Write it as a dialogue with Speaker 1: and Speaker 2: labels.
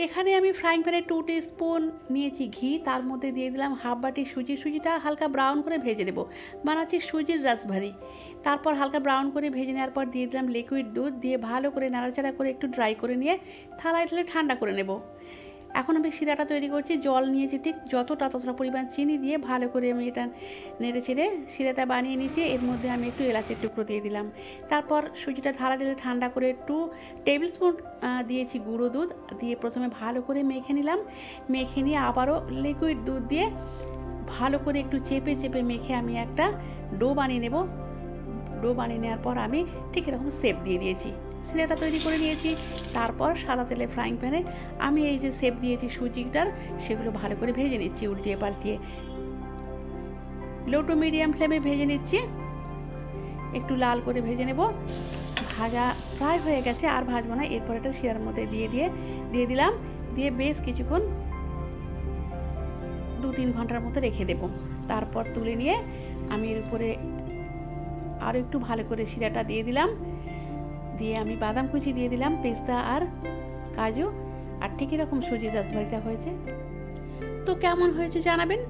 Speaker 1: এখানে আমি ফ্রাইং প্যানে 2 টিস্পুন নিয়েছি ঘি, তার মধ্যে দিয়ে দিলাম হাফ বাটি সুজি। সুজিটা হালকা ব্রাউন করে ভেজে দেবো, বানাচ্ছি সুজির রাসভারি। তারপর হালকা ব্রাউন করে ভেজে নেওয়ার পর দিয়ে দিলাম লিকুইড দুধ, দিয়ে ভালো করে নাড়াচাড়া করে একটু ড্রাই করে নিয়ে থালায় ঢেলে ঠান্ডা করে নেব। এখন আমি শিরাটা তৈরি করছি। জল নিয়েছি ঠিক যতটা ততটা পরিমাণ চিনি দিয়ে ভালো করে আমি এটা নেড়ে চেড়ে শিরাটা বানিয়ে নিচ্ছি। এর মধ্যে আমি একটু এলাচের টুকরো দিয়ে দিলাম। তারপর সুজিটা থালা ঢেলে ঠান্ডা করে 2 টেবিল স্পুন দিয়েছি গুঁড়ো দুধ, দিয়ে প্রথমে ভালো করে মেখে নিলাম। মেখে নিয়ে আবারও লিকুইড দুধ দিয়ে ভালো করে একটু চেপে চেপে মেখে আমি একটা ডো বানিয়ে নেব। ডো বানিয়ে নেওয়ার পর আমি ঠিক এরকম শেপ দিয়ে দিয়েছি, শিরাটা তৈরি করে নিয়েছি। তারপর সাদা তেলে ফ্রাইং প্যানে আমি এই যে শেপ দিয়েছি সুজিটার, সেগুলো ভালো করে ভেজে নিচ্ছি উল্টিয়ে পাল্টিয়ে। লো টু মিডিয়াম ফ্লেমে ভেজে নিচ্ছি, একটু লাল করে ভেজে নেব। ভাজা প্রায় হয়ে গেছে, আর ভাজবো না। এরপর এটা শিরার মধ্যে দিয়ে দিলাম, দিয়ে বেশ কিছুক্ষণ 2-3 ঘন্টার মতো রেখে দেব। তারপর তুলে নিয়ে আমি এর উপরে আরও একটু ভালো করে শিরাটা দিয়ে দিলাম। দিয়ে আমি বাদাম কুচি দিয়ে দিলাম, পেস্তা আর কাজু। আর ঠিক এরকম সুজির রাসভারিটা হয়েছে। তো কেমন হয়েছে জানাবেন।